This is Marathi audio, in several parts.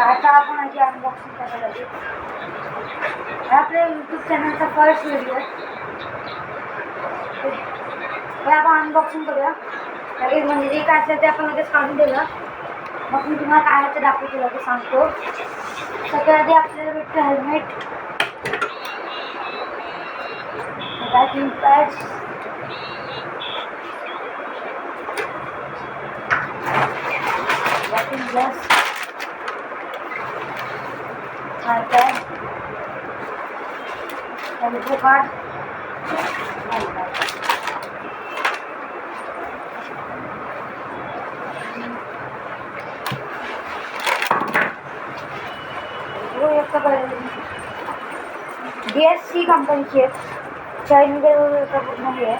आता आपण याची अनबॉक्सिंग करायला लागेल. हा आपल्या यूट्यूब चॅनलचा फर्स्ट व्हिडिओ आहे. हे आपण अनबॉक्सिंग करूया लगेच. म्हणजे जे काय असेल ते आपण लगेच काढून दिलं. मग मी तुम्हाला काय आहे ते दाखवतो, लगेच सांगतो. सगळ्यात आधी आपल्याला भेटतं helmet, backing pads, backing glass, tripod, elbow card, DSC कंपनीची आहे. चायनीज पूर्ण हे आहे.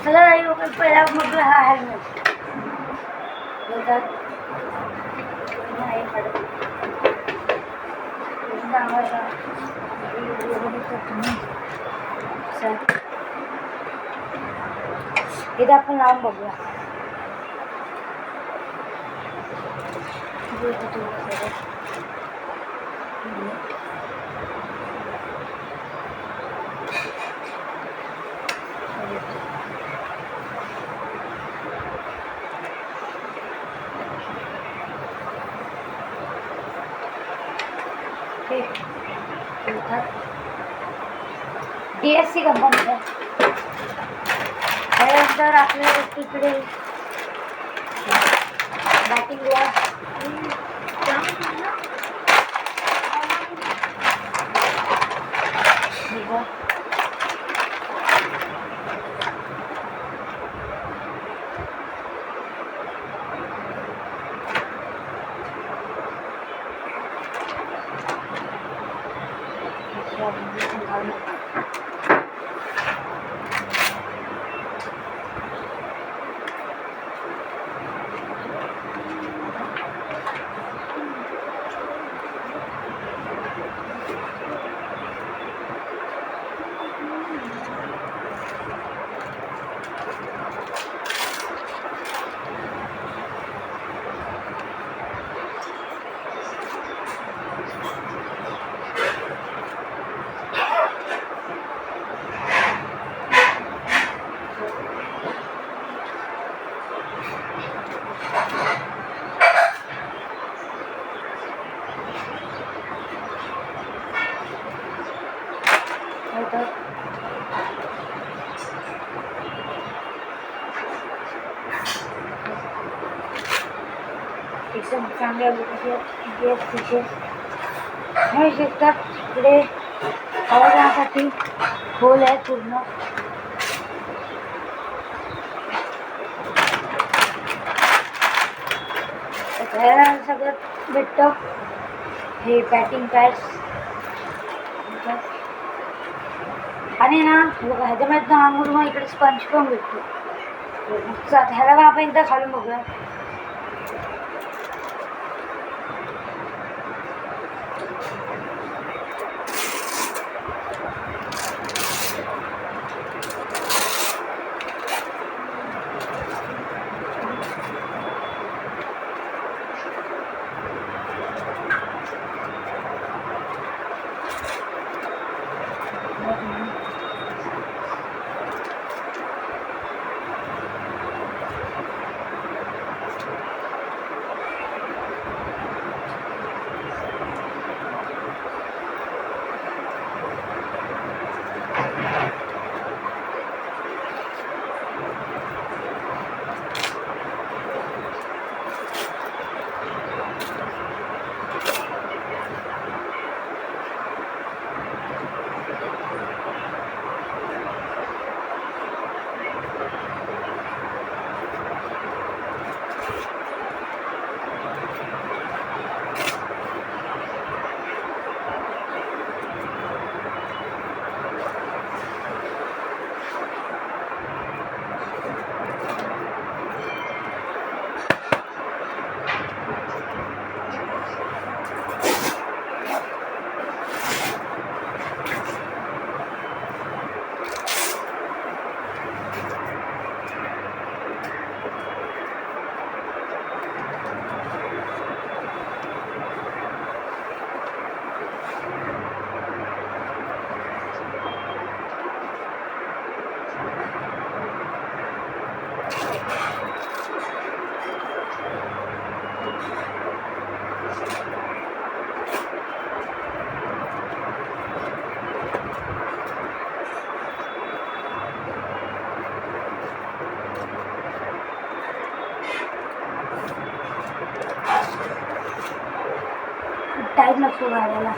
चला पहिला मग हा हेल्मेट इथं आपण लावून बघूया. DSC कंपनीचा. त्यानंतर आपल्या इकडे बॅटिंग ग्लास, एकदम चांगल्या तिथे हे शकतात. इकडे हवा जाण्यासाठी होल आहे पूर्ण. सगळं भेटतं. हे बॅटिंग पॅड्स आणि ना बघा ह्याच्यामध्ये ना मग इकडे स्पंज पण भेटतो. ह्याला आपण एकदा घालून बघूया. असतो घालायला.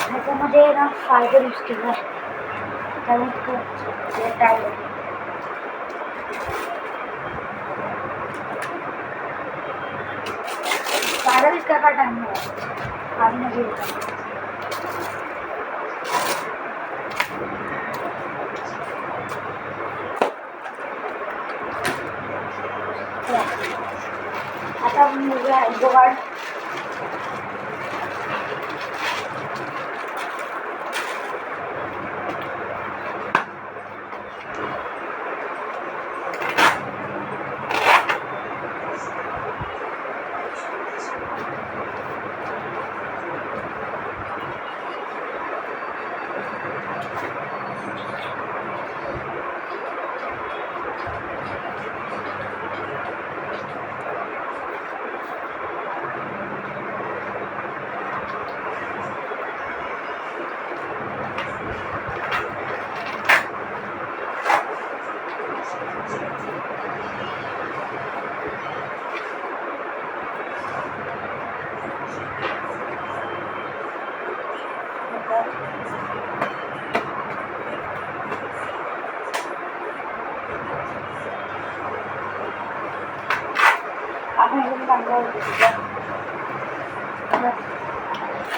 ह्याच्यामध्ये ना फायबर यूज केला आहे, त्यामुळे टाळलं. फायबर इसका का टाइम है आगे नहीं होता. आता आपण बघूया जुगाड.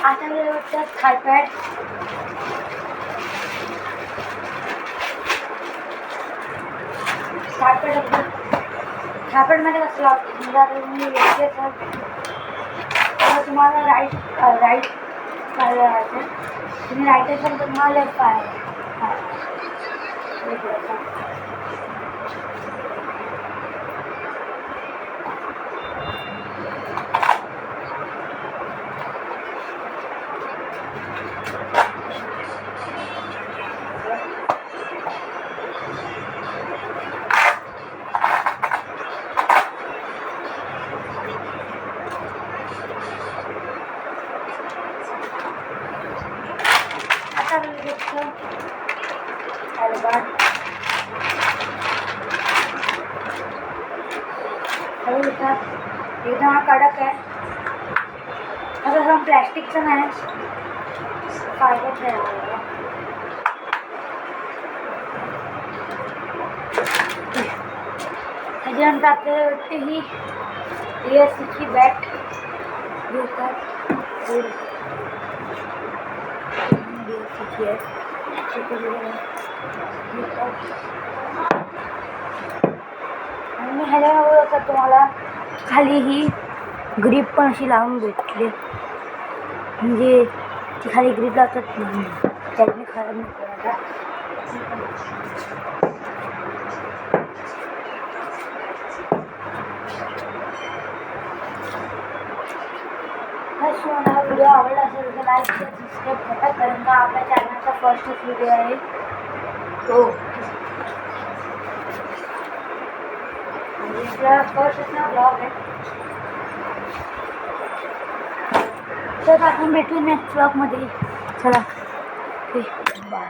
आता वाटतं थायपॅड. थायपॅडमध्ये कसं लावतो म्हणजे आता तुम्हाला राईट पाहायला राहायचं, तुम्ही राईट असेल तर तुम्हाला लेफ्ट पाहायला. एकदम कडक आहे. असं हम प्लॅस्टिकचं नाही, फायबरचं आहे. त्याच्यानंतर आपल्याला वाटते ही ASCची बॅट घेतात. ASCची आहे आणि ह्याच्यामध्ये असं तुम्हाला खाली ही ग्रीप पण अशी लावून भेटली, म्हणजे ती खाली ग्रीप लावतात त्याने खराब नाही करायला. मला व्हिडिओ आवडला असेल तर लाईक शेअर सबस्क्राईब करा, कारण का आपल्या चॅनलचा फर्स्टच व्हिडिओ आहे तो. फर्स्ट ना ब्लॉग आहे. तर आपण भेटू नेक्स्ट ब्लॉगमध्ये. चला बाय.